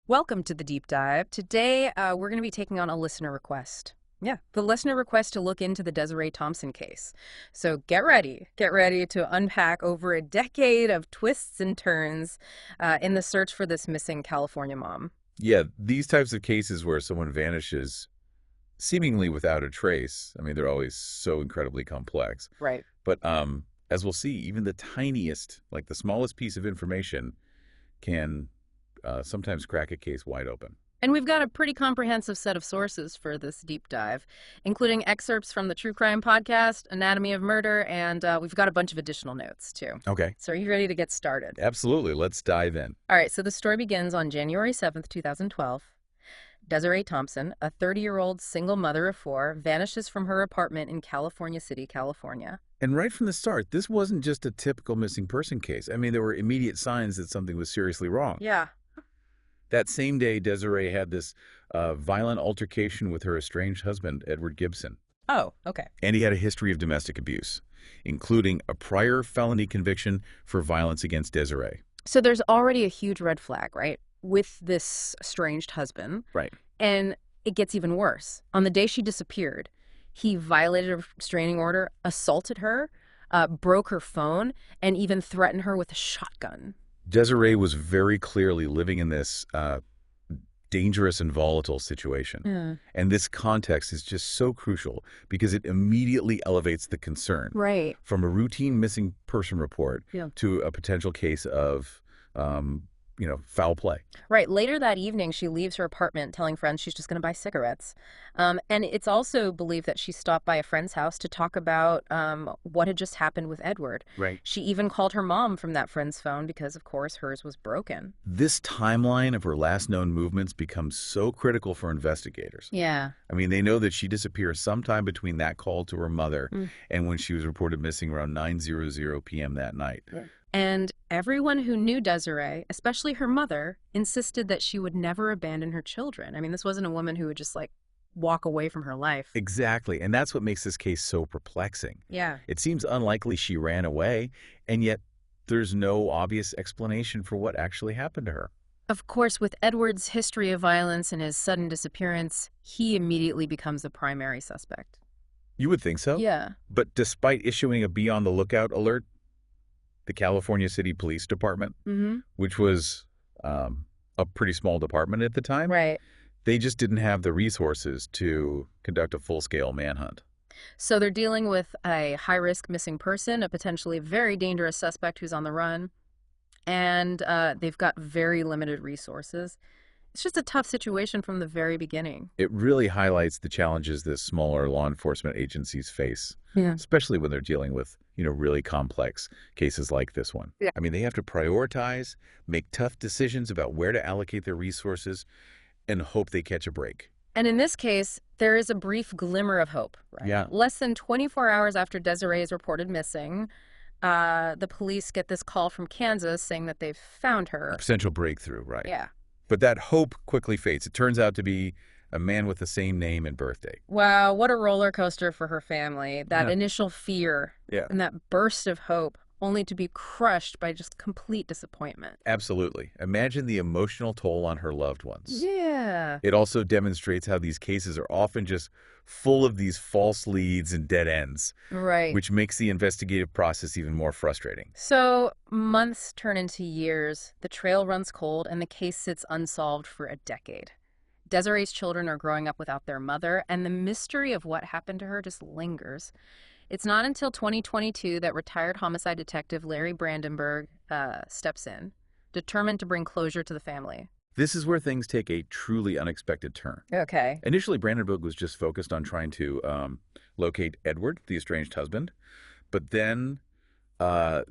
Welcome to the deep dive. Today, we're going to be taking on a listener request. Yeah, the listener request to look into the Desiree Thompson case. So get ready. Get ready to unpack over a decade of twists and turns in the search for this missing California mom. Yeah, these types of cases where someone vanishes seemingly without a trace, I mean, they're always so incredibly complex. Right. But as we'll see, even the tiniest, like the smallest piece of information can sometimes crack a case wide open. And we've got a pretty comprehensive set of sources for this deep dive, including excerpts from the True Crime Podcast, Anatomy of Murder, and we've got a bunch of additional notes, too. Okay. So are you ready to get started? Absolutely. Let's dive in. All right, so the story begins on January 7th, 2012. Desiree Thompson, a 30-year-old single mother of four, vanishes from her apartment in California City, California. And right from the start, this wasn't just a typical missing person case. I mean, there were immediate signs that something was seriously wrong. Yeah. That same day, Desiree had this violent altercation with her estranged husband, Edward Gibson. Oh, okay. And he had a history of domestic abuse, including a prior felony conviction for violence against Desiree. So there's already a huge red flag, right, with this estranged husband. Right. And it gets even worse. On the day she disappeared, he violated a restraining order, assaulted her, broke her phone, and even threatened her with a shotgun. Desiree was very clearly living in this dangerous and volatile situation. Yeah. And this context is just so crucial because it immediately elevates the concern. Right. From a routine missing person report Yeah. to a potential case of, foul play. Right. Later that evening, she leaves her apartment telling friends she's just going to buy cigarettes. And it's also believed that she stopped by a friend's house to talk about what had just happened with Edward. Right. She even called her mom from that friend's phone because, of course, hers was broken. This timeline of her last known movements becomes so critical for investigators. Yeah. I mean, they know that she disappeared sometime between that call to her mother and when she was reported missing around 9:00 p.m. that night. Yeah. And everyone who knew Desiree, especially her mother, insisted that she would never abandon her children. I mean, this wasn't a woman who would just, walk away from her life. Exactly, and that's what makes this case so perplexing. Yeah. It seems unlikely she ran away, and yet there's no obvious explanation for what actually happened to her. Of course, with Edward's history of violence and his sudden disappearance, he immediately becomes the primary suspect. You would think so? Yeah. But despite issuing a be on the lookout alert, the California City Police Department, which was a pretty small department at the time, Right. they just didn't have the resources to conduct a full-scale manhunt. So they're dealing with a high-risk missing person, a potentially very dangerous suspect who's on the run, and they've got very limited resources. It's just a tough situation from the very beginning. It really highlights the challenges that smaller law enforcement agencies face, Yeah. especially when they're dealing with, really complex cases like this one. Yeah. I mean, they have to prioritize, make tough decisions about where to allocate their resources, and hope they catch a break. And in this case, there is a brief glimmer of hope. Right? Yeah. Less than 24 hours after Desiree is reported missing, the police get this call from Kansas saying that they've found her. A potential breakthrough, right? Yeah. But that hope quickly fades. It turns out to be a man with the same name and birthday. Wow, what a roller coaster for her family. That Yeah. initial fear Yeah. and that burst of hope, only to be crushed by just complete disappointment. Absolutely. Imagine the emotional toll on her loved ones. Yeah. It also demonstrates how these cases are often just full of these false leads and dead ends, Right. which makes the investigative process even more frustrating. So months turn into years, the trail runs cold, and the case sits unsolved for a decade. Desiree's children are growing up without their mother, and the mystery of what happened to her just lingers. It's not until 2022 that retired homicide detective Larry Brandenburgg steps in, determined to bring closure to the family. This is where things take a truly unexpected turn. Okay. Initially, Brandenburg was just focused on trying to locate Edward, the estranged husband. But then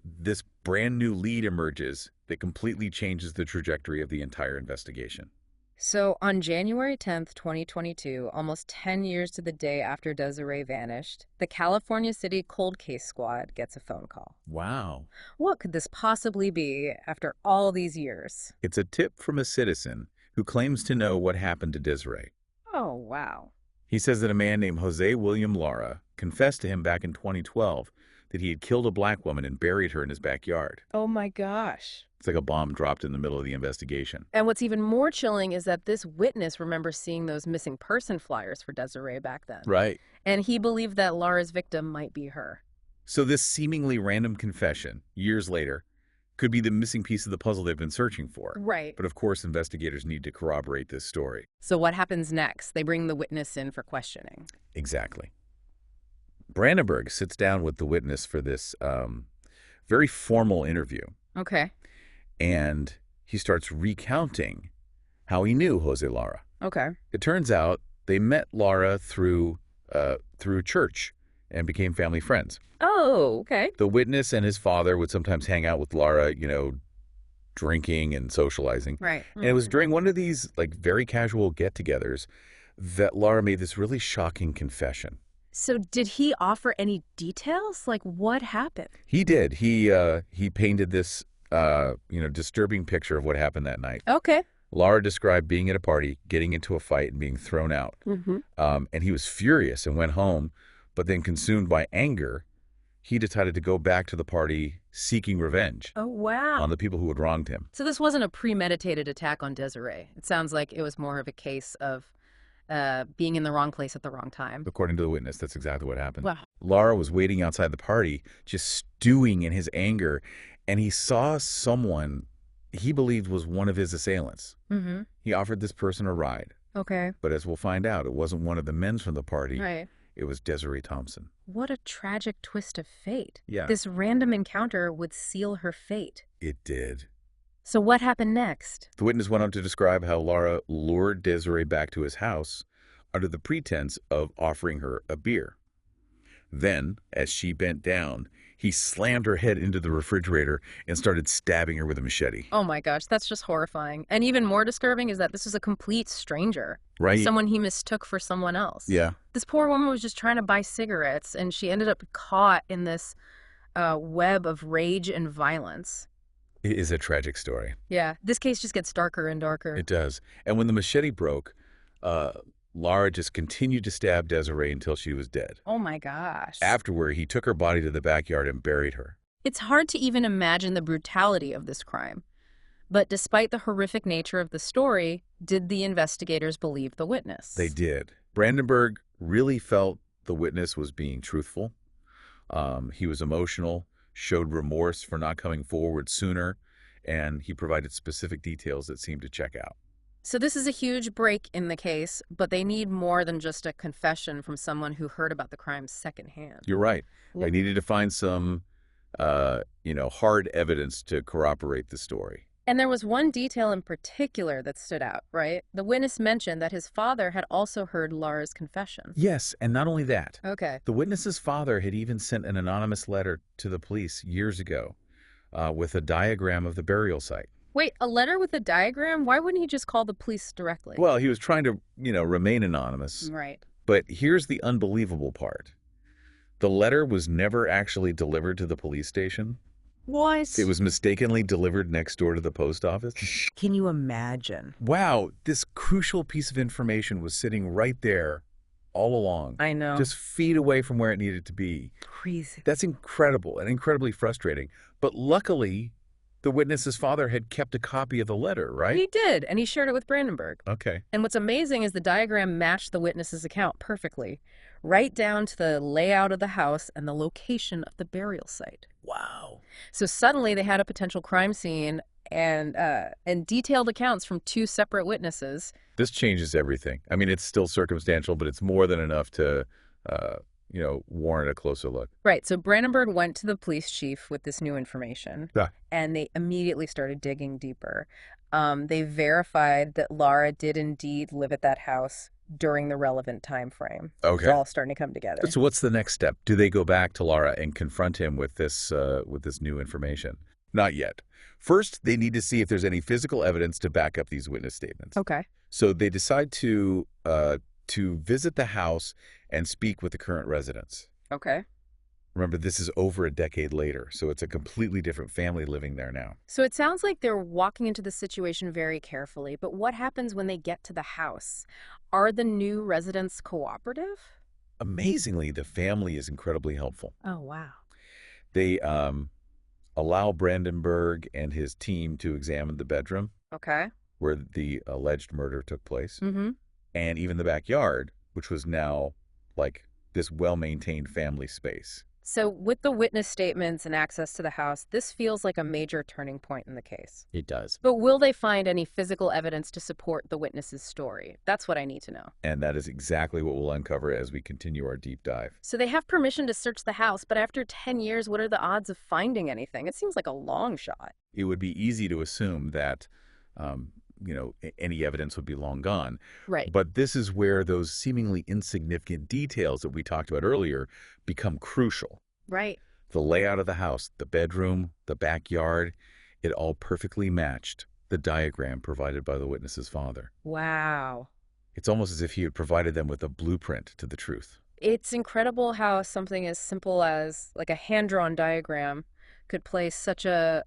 this brand new lead emerges that completely changes the trajectory of the entire investigation. So on January 10th, 2022, almost 10 years to the day after Desiree vanished, the California City Cold Case Squad gets a phone call. Wow. What could this possibly be after all these years? It's a tip from a citizen who claims to know what happened to Desiree. Oh, wow. He says that a man named Joseé Lara confessed to him back in 2012 that he had killed a black woman and buried her in his backyard. Oh my gosh. It's like a bomb dropped in the middle of the investigation. And what's even more chilling is that this witness remembers seeing those missing person flyers for Desiree back then. Right. And he believed that Lara's victim might be her. So this seemingly random confession, years later, could be the missing piece of the puzzle they've been searching for. Right. But of course, investigators need to corroborate this story. So what happens next? They bring the witness in for questioning. Exactly. Brandenburgg sits down with the witness for this very formal interview. Okay. And he starts recounting how he knew Joseé Lara. Okay. It turns out they met Lara through church and became family friends. Oh, okay. The witness and his father would sometimes hang out with Lara, drinking and socializing. Right. And it was during one of these very casual get-togethers that Lara made this really shocking confession. So did he offer any details? Like what happened? He did. He painted this disturbing picture of what happened that night. Okay. Lara described being at a party, getting into a fight, and being thrown out. Mm-hmm. And he was furious and went home, but then consumed by anger, he decided to go back to the party seeking revenge Oh, wow. on the people who had wronged him. So this wasn't a premeditated attack on Desiree. It sounds like it was more of a case of being in the wrong place at the wrong time. According to the witness, that's exactly what happened. Wow. Lara was waiting outside the party, just stewing in his anger, and he saw someone he believed was one of his assailants. Mm-hmm. He offered this person a ride, Okay. but as we'll find out, it wasn't one of the men from the party. Right. It was Desiree Thompson. What a tragic twist of fate. Yeah. This random encounter would seal her fate. It did. So what happened next? The witness went on to describe how Lara lured Desiree back to his house under the pretense of offering her a beer. Then, as she bent down, he slammed her head into the refrigerator and started stabbing her with a machete. Oh my gosh, that's just horrifying. And even more disturbing is that this was a complete stranger. Right? Someone he mistook for someone else. Yeah. This poor woman was just trying to buy cigarettes, and she ended up caught in this web of rage and violence. It is a tragic story. Yeah, this case just gets darker and darker. It does. And when the machete broke, Lara just continued to stab Desiree until she was dead. Oh my gosh. Afterward, he took her body to the backyard and buried her. It's hard to even imagine the brutality of this crime. But despite the horrific nature of the story, did the investigators believe the witness? They did. Brandenburgg really felt the witness was being truthful. He was emotional, showed remorse for not coming forward sooner, and he provided specific details that seemed to check out. So this is a huge break in the case, but they need more than just a confession from someone who heard about the crime secondhand. You're right. Yeah. They needed to find some, hard evidence to corroborate the story. And there was one detail in particular that stood out, right? The witness mentioned that his father had also heard Lara's confession. Yes, and not only that. Okay. The witness's father had even sent an anonymous letter to the police years ago with a diagram of the burial site. Wait, a letter with a diagram? Why wouldn't he just call the police directly? Well, he was trying to, remain anonymous. Right. But here's the unbelievable part. The letter was never actually delivered to the police station. What? It was mistakenly delivered next door to the post office. Can you imagine? Wow, this crucial piece of information was sitting right there all along. I know. Just feet away from where it needed to be. Crazy. That's incredible and incredibly frustrating. But luckily, the witness's father had kept a copy of the letter, right? He did, and he shared it with Brandenburgg. Okay. And what's amazing is the diagram matched the witness's account perfectly, right down to the layout of the house and the location of the burial site. Wow. So suddenly they had a potential crime scene and detailed accounts from two separate witnesses. This changes everything. I mean, it's still circumstantial, but it's more than enough to, warrant a closer look. Right. So Brandenburgg went to the police chief with this new information, Yeah. and they immediately started digging deeper. They verified that Lara did indeed live at that house during the relevant time frame. Okay. It's all starting to come together. So what's the next step? Do they go back to Lara and confront him with this new information? Not yet. First, they need to see if there's any physical evidence to back up these witness statements. Okay. So they decide to visit the house and speak with the current residents. Okay. Remember, this is over a decade later, so it's a completely different family living there now. So it sounds like they're walking into the situation very carefully, but what happens when they get to the house? Are the new residents cooperative? Amazingly, the family is incredibly helpful. Oh, wow. They allow Brandenburg and his team to examine the bedroom Okay. where the alleged murder took place, Mm-hmm. and even the backyard, which was now like this well-maintained family space. So, with the witness statements and access to the house, this feels like a major turning point in the case. It does. But will they find any physical evidence to support the witness's story? That's what I need to know. And that is exactly what we'll uncover as we continue our deep dive. So, they have permission to search the house, but after 10 years, what are the odds of finding anything? It seems like a long shot. It would be easy to assume that, any evidence would be long gone. Right. But this is where those seemingly insignificant details that we talked about earlier become crucial. Right. The layout of the house, the bedroom, the backyard, it all perfectly matched the diagram provided by the witness's father. Wow. It's almost as if he had provided them with a blueprint to the truth. It's incredible how something as simple as like a hand-drawn diagram could play such a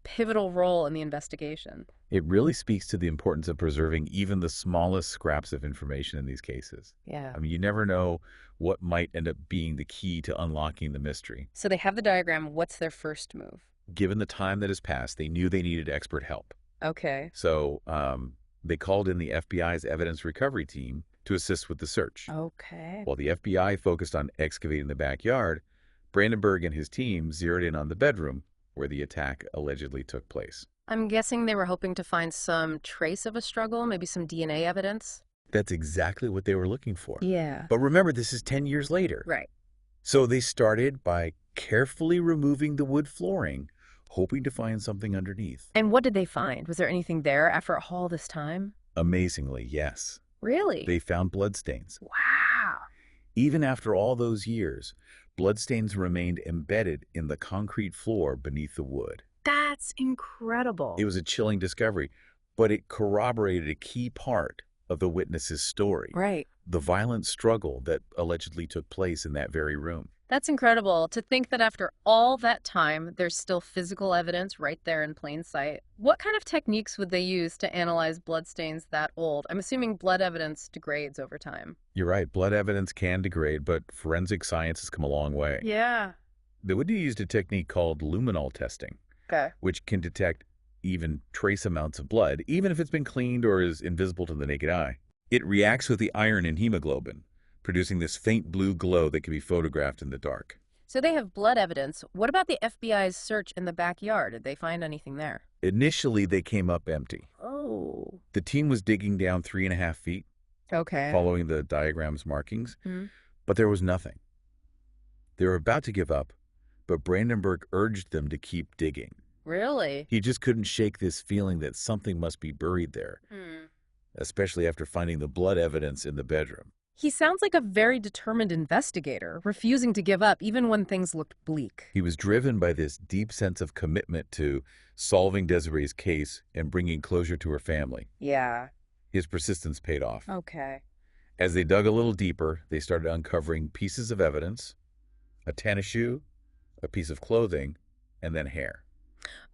pivotal role in the investigation. It really speaks to the importance of preserving even the smallest scraps of information in these cases. Yeah. I mean, you never know what might end up being the key to unlocking the mystery. So they have the diagram. What's their first move? Given the time that has passed, they knew they needed expert help. Okay. So they called in the FBI's evidence recovery team to assist with the search. Okay. While the FBI focused on excavating the backyard, Brandenburg and his team zeroed in on the bedroom where the attack allegedly took place. I'm guessing they were hoping to find some trace of a struggle, maybe some DNA evidence. That's exactly what they were looking for. Yeah. But remember, this is 10 years later. Right. So they started by carefully removing the wood flooring, hoping to find something underneath. And what did they find? Was there anything there after all this time? Amazingly, yes. Really? They found bloodstains. Wow. Even after all those years, bloodstains remained embedded in the concrete floor beneath the wood. That's incredible. It was a chilling discovery, but it corroborated a key part of the witness's story. Right. The violent struggle that allegedly took place in that very room. That's incredible to think that after all that time, there's still physical evidence right there in plain sight. What kind of techniques would they use to analyze bloodstains that old? I'm assuming blood evidence degrades over time. You're right, blood evidence can degrade, but forensic science has come a long way. Yeah. They would have used a technique called luminol testing, Okay. which can detect even trace amounts of blood, even if it's been cleaned or is invisible to the naked eye. It reacts with the iron in hemoglobin, producing this faint blue glow that can be photographed in the dark. So they have blood evidence. What about the FBI's search in the backyard? Did they find anything there? Initially, they came up empty. Oh. The team was digging down 3.5 feet, Okay. following the diagram's markings, Hmm. but there was nothing. They were about to give up, but Brandenburg urged them to keep digging. Really? He just couldn't shake this feeling that something must be buried there, Hmm. especially after finding the blood evidence in the bedroom. He sounds like a very determined investigator, refusing to give up even when things looked bleak. He was driven by this deep sense of commitment to solving Desiree's case and bringing closure to her family. Yeah. His persistence paid off. Okay. As they dug a little deeper, they started uncovering pieces of evidence, a tennis shoe, a piece of clothing, and then hair.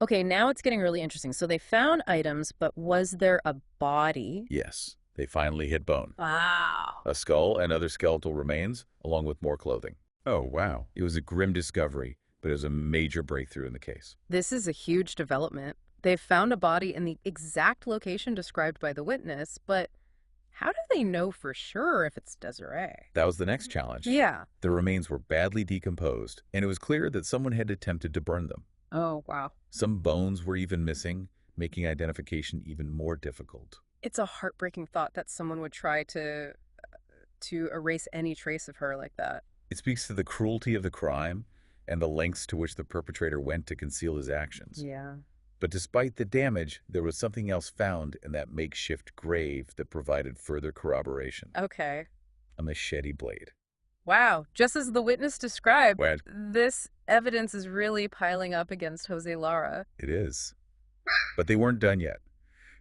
Okay, now it's getting really interesting. So they found items, but was there a body? Yes, they finally hit bone. Wow. A skull and other skeletal remains, along with more clothing. Oh, wow. It was a grim discovery, but it was a major breakthrough in the case. This is a huge development. They've found a body in the exact location described by the witness, but how do they know for sure if it's Desiree? That was the next challenge. Yeah. The remains were badly decomposed, and it was clear that someone had attempted to burn them. Oh, wow. Some bones were even missing, making identification even more difficult. It's a heartbreaking thought that someone would try to erase any trace of her like that. It speaks to the cruelty of the crime and the lengths to which the perpetrator went to conceal his actions. Yeah. But despite the damage, there was something else found in that makeshift grave that provided further corroboration. Okay. A machete blade. Wow. Just as the witness described, What? this evidence is really piling up against Joseé Lara. It is. But they weren't done yet.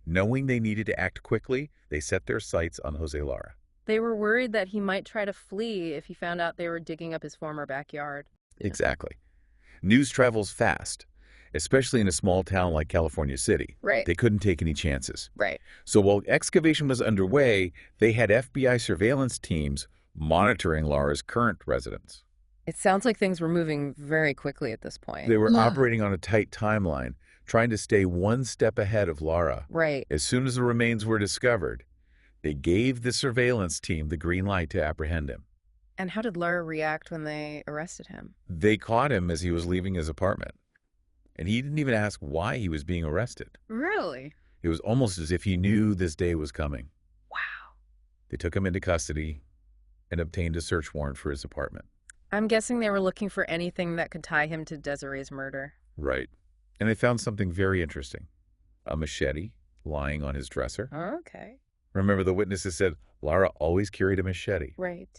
Knowing they needed to act quickly, they set their sights on Joseé Lara. They were worried that he might try to flee if he found out they were digging up his former backyard. Exactly. News travels fast, especially in a small town like California City. Right. They couldn't take any chances. Right. So while excavation was underway, they had FBI surveillance teams monitoring Lara's current residence. It sounds like things were moving very quickly at this point. They were Yeah. operating on a tight timeline, trying to stay one step ahead of Lara. Right. As soon as the remains were discovered, they gave the surveillance team the green light to apprehend him. And how did Lara react when they arrested him? They caught him as he was leaving his apartment, and he didn't even ask why he was being arrested. Really? It was almost as if he knew this day was coming. Wow. They took him into custody and obtained a search warrant for his apartment. I'm guessing they were looking for anything that could tie him to Desiree's murder. Right. And they found something very interesting. A machete lying on his dresser. Okay. Remember, the witnesses said Lara always carried a machete. Right.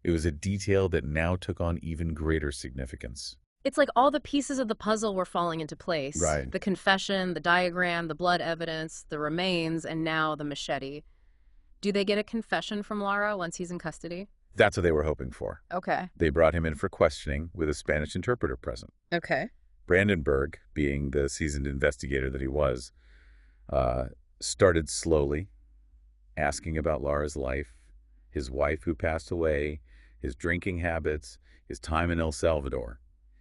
It was a detail that now took on even greater significance. It's like all the pieces of the puzzle were falling into place. Right. The confession, the diagram, the blood evidence, the remains, and now the machete. Do they get a confession from Lara once he's in custody? That's what they were hoping for. Okay. They brought him in for questioning with a Spanish interpreter present. Okay. Brandenburgg, being the seasoned investigator that he was, started slowly asking about Lara's life, his wife who passed away, his drinking habits, his time in El Salvador.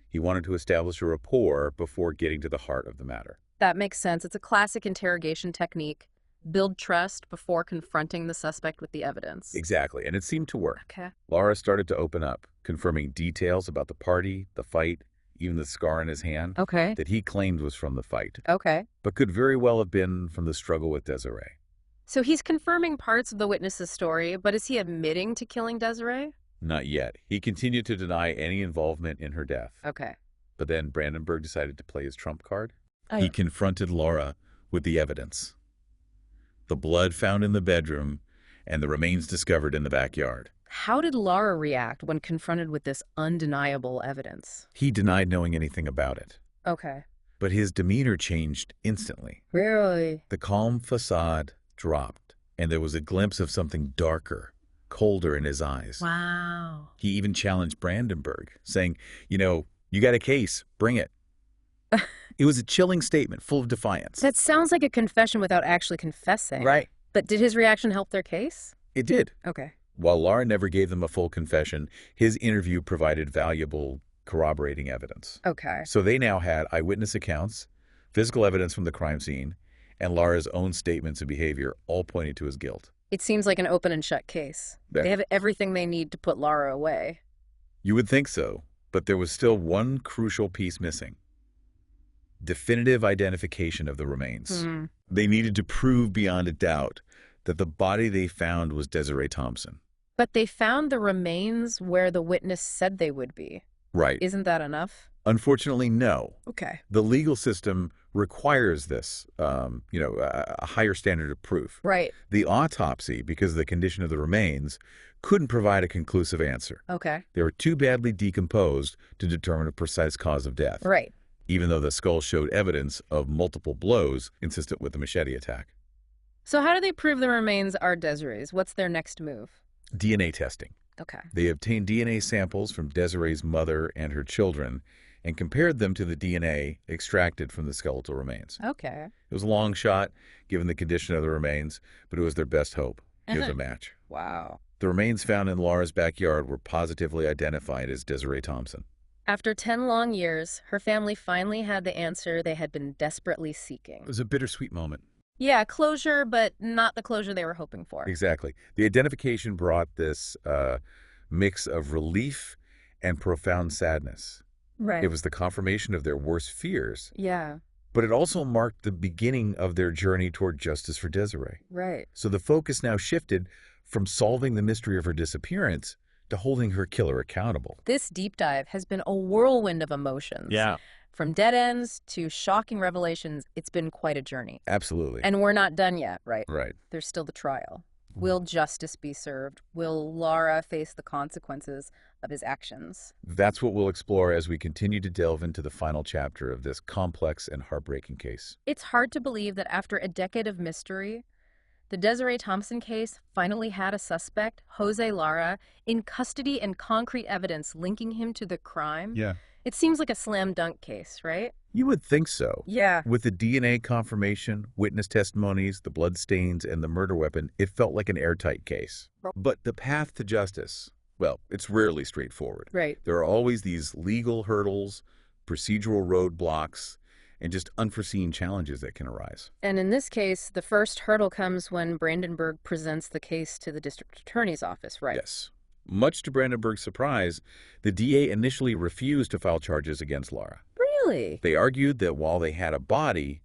He wanted to establish a rapport before getting to the heart of the matter. That makes sense. It's a classic interrogation technique. Build trust before confronting the suspect with the evidence. Exactly, and it seemed to work. Okay. Lara started to open up, confirming details about the party, the fight, even the scar in his hand Okay. that he claimed was from the fight, Okay. but could very well have been from the struggle with Desiree. So he's confirming parts of the witness's story, but is he admitting to killing Desiree? Not yet. He continued to deny any involvement in her death. Okay. But then Brandenburg decided to play his trump card. Oh. He confronted Lara with the evidence. The blood found in the bedroom and the remains discovered in the backyard. How did Lara react when confronted with this undeniable evidence? He denied knowing anything about it, Okay. but his demeanor changed instantly. Really? The calm facade dropped, and there was a glimpse of something darker, colder in his eyes. Wow. He even challenged Brandenburg, saying, you got a case, bring it. It was a chilling statement, full of defiance. That sounds like a confession without actually confessing. Right. But did his reaction help their case? It did. Okay. While Lara never gave them a full confession, his interview provided valuable corroborating evidence. Okay. So they now had eyewitness accounts, physical evidence from the crime scene, and Lara's own statements and behavior all pointed to his guilt. It seems like an open and shut case. Yeah. They have everything they need to put Lara away. You would think so, but there was still one crucial piece missing. Definitive identification of the remains. They needed to prove beyond a doubt that the body they found was Desiree Thompson. But they found the remains where the witness said they would be. Right. Isn't that enough? Unfortunately, no. Okay. The legal system requires this, a higher standard of proof. Right. The autopsy, because of the condition of the remains, couldn't provide a conclusive answer. Okay. They were too badly decomposed to determine a precise cause of death, Right. even though the skull showed evidence of multiple blows consistent with the machete attack. So how do they prove the remains are Desiree's? What's their next move? DNA testing. Okay. They obtained DNA samples from Desiree's mother and her children and compared them to the DNA extracted from the skeletal remains. Okay. It was a long shot, given the condition of the remains, but it was their best hope. It was a match. Wow. The remains found in Lara's backyard were positively identified as Desiree Thompson. After 10 long years, her family finally had the answer they had been desperately seeking. It was a bittersweet moment. Yeah, closure, but not the closure they were hoping for. Exactly. The identification brought this mix of relief and profound sadness. Right. It was the confirmation of their worst fears, Yeah, but it also marked the beginning of their journey toward justice for Desiree. right. So the focus now shifted from solving the mystery of her disappearance to holding her killer accountable. This deep dive has been a whirlwind of emotions. From dead ends to shocking revelations, it's been quite a journey. Absolutely. And we're not done yet, right? Right. There's still the trial. Will justice be served? Will Lara face the consequences of his actions? That's what we'll explore as we continue to delve into the final chapter of this complex and heartbreaking case. It's hard to believe that after a decade of mystery, the Desiree Thompson case finally had a suspect, Joseé Lara, in custody and concrete evidence linking him to the crime. Yeah. It seems like a slam dunk case, right? You would think so. Yeah. With the DNA confirmation, witness testimonies, the blood stains, and the murder weapon, it felt like an airtight case. But the path to justice Well, it's rarely straightforward. Right. There are always these legal hurdles, procedural roadblocks, and just unforeseen challenges that can arise. And in this case, the first hurdle comes when Brandenburg presents the case to the district attorney's office, right? Yes. Much to Brandenburg's surprise, the DA initially refused to file charges against Lara. Really? They argued that while they had a body,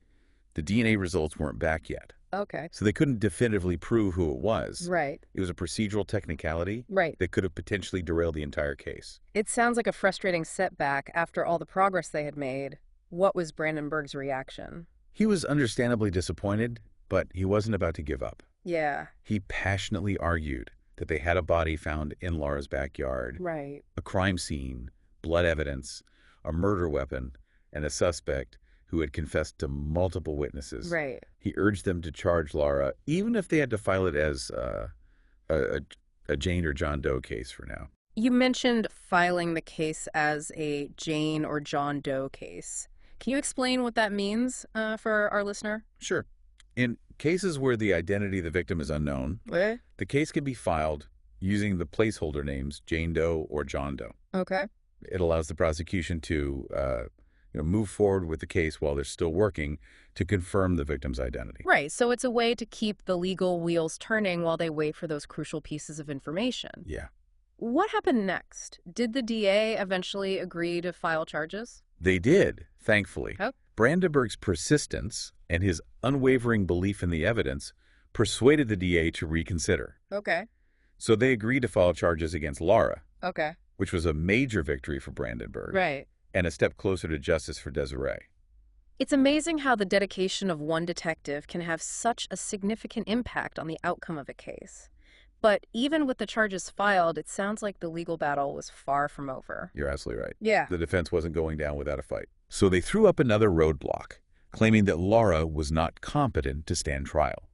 the DNA results weren't back yet. Okay. So they couldn't definitively prove who it was. Right. It was a procedural technicality Right. that could have potentially derailed the entire case. It sounds like a frustrating setback after all the progress they had made. What was Brandenburg's reaction? He was understandably disappointed, but he wasn't about to give up. Yeah. He passionately argued that they had a body found in Lara's backyard, Right. a crime scene, blood evidence, a murder weapon, and a suspect who had confessed to multiple witnesses. Right. He urged them to charge Lara, even if they had to file it as a Jane or John Doe case for now. You mentioned filing the case as a Jane or John Doe case. Can you explain what that means for our listener? Sure. In cases where the identity of the victim is unknown, the case can be filed using the placeholder names Jane Doe or John Doe. Okay. It allows the prosecution to move forward with the case while they're still working to confirm the victim's identity. Right. So it's a way to keep the legal wheels turning while they wait for those crucial pieces of information. Yeah. What happened next? Did the DA eventually agree to file charges? They did, thankfully. Oh. Brandenburg's persistence and his unwavering belief in the evidence persuaded the DA to reconsider. Okay. So they agreed to file charges against Lara, Okay. which was a major victory for Brandenburg Right. and a step closer to justice for Desiree. It's amazing how the dedication of one detective can have such a significant impact on the outcome of a case. But even with the charges filed, it sounds like the legal battle was far from over. You're absolutely right. Yeah. The defense wasn't going down without a fight. So they threw up another roadblock, claiming that Lara was not competent to stand trial.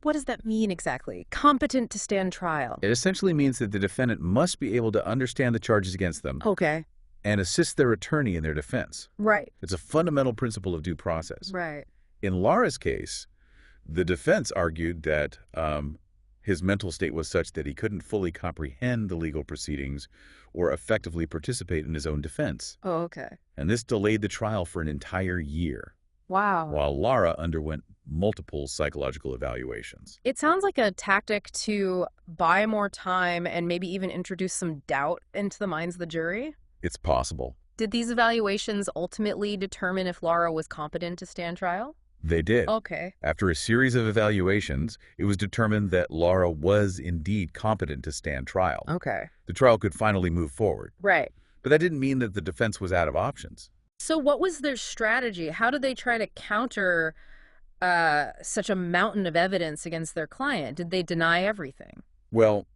What does that mean exactly? Competent to stand trial. It essentially means that the defendant must be able to understand the charges against them Okay. and assist their attorney in their defense. Right. It's a fundamental principle of due process. Right. In Lara's case, the defense argued that his mental state was such that he couldn't fully comprehend the legal proceedings or effectively participate in his own defense. Oh, okay. And this delayed the trial for an entire year, Wow. while Lara underwent multiple psychological evaluations. It sounds like a tactic to buy more time and maybe even introduce some doubt into the minds of the jury. It's possible. Did these evaluations ultimately determine if Lara was competent to stand trial? They did. Okay. After a series of evaluations, it was determined that Lara was indeed competent to stand trial. Okay. The trial could finally move forward. Right. But that didn't mean that the defense was out of options. So what was their strategy? How did they try to counter such a mountain of evidence against their client? Did they deny everything? Well,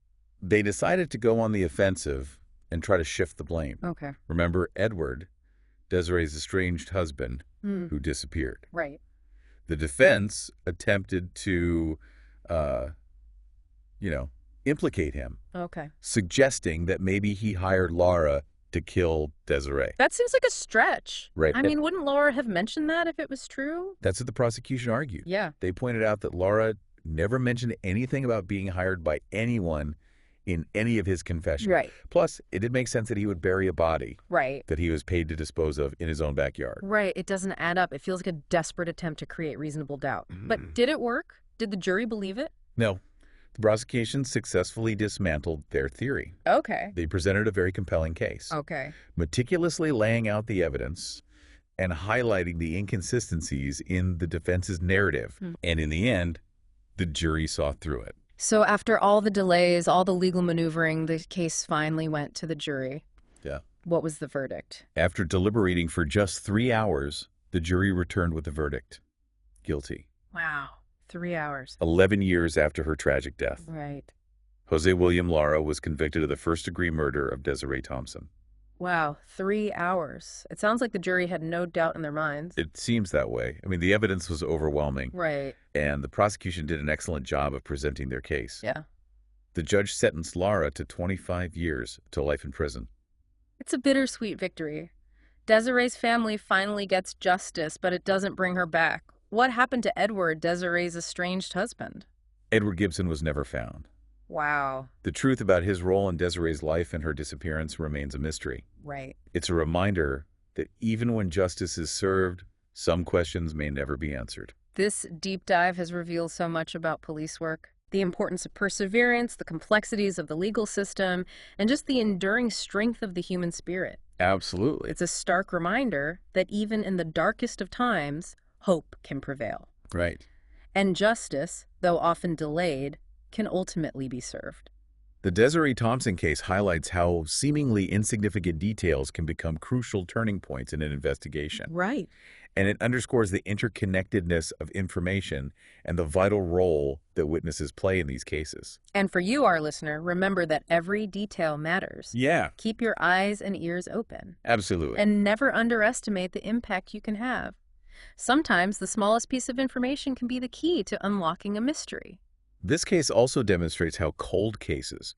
they decided to go on the offensive and try to shift the blame. Okay. Remember Edward, Desiree's estranged husband, who disappeared. Right. The defense attempted to, implicate him, Okay. suggesting that maybe he hired Lara to kill Desiree. That seems like a stretch. Right. I mean, wouldn't Laura have mentioned that if it was true? That's what the prosecution argued. Yeah. They pointed out that Lara never mentioned anything about being hired by anyone in any of his confessions. Right. Plus, it did make sense that he would bury a body Right. that he was paid to dispose of in his own backyard. Right. It doesn't add up. It feels like a desperate attempt to create reasonable doubt. But did it work? Did the jury believe it? No, the prosecution successfully dismantled their theory. Okay. They presented a very compelling case, Okay. meticulously laying out the evidence and highlighting the inconsistencies in the defense's narrative. And in the end, the jury saw through it. So after all the delays, all the legal maneuvering, the case finally went to the jury. Yeah. What was the verdict? After deliberating for just 3 hours, the jury returned with a verdict. Guilty. Wow. 3 hours. 11 years after her tragic death, Right. Jose William Lara was convicted of the first-degree murder of Desiree Thompson. Wow. 3 hours. It sounds like the jury had no doubt in their minds. It seems that way. I mean, the evidence was overwhelming, Right. and the prosecution did an excellent job of presenting their case. Yeah. The judge sentenced Lara to 25 years to life in prison. It's a bittersweet victory. Desiree's family finally gets justice, but it doesn't bring her back. What happened to Edward, Desiree's estranged husband? Edward Gibson was never found. Wow. The truth about his role in Desiree's life and her disappearance remains a mystery. Right. It's a reminder that even when justice is served, some questions may never be answered. This deep dive has revealed so much about police work. The importance of perseverance, the complexities of the legal system, and just the enduring strength of the human spirit. Absolutely. It's a stark reminder that even in the darkest of times, hope can prevail. Right. And justice, though often delayed, can ultimately be served. The Desiree Thompson case highlights how seemingly insignificant details can become crucial turning points in an investigation. Right. And it underscores the interconnectedness of information and the vital role that witnesses play in these cases. And for you, our listener, remember that every detail matters. Yeah, Keep your eyes and ears open. absolutely. And never underestimate the impact you can have. Sometimes the smallest piece of information can be the key to unlocking a mystery. This case also demonstrates how cold cases,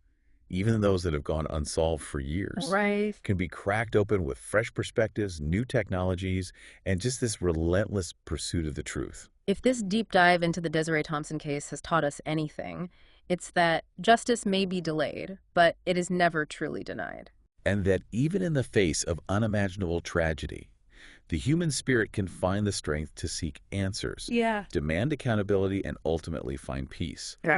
even those that have gone unsolved for years, Right. can be cracked open with fresh perspectives, new technologies, and just this relentless pursuit of the truth. If this deep dive into the Desiree Thompson case has taught us anything, it's that justice may be delayed, but it is never truly denied. And that even in the face of unimaginable tragedy, the human spirit can find the strength to seek answers, Yeah. demand accountability, and ultimately find peace.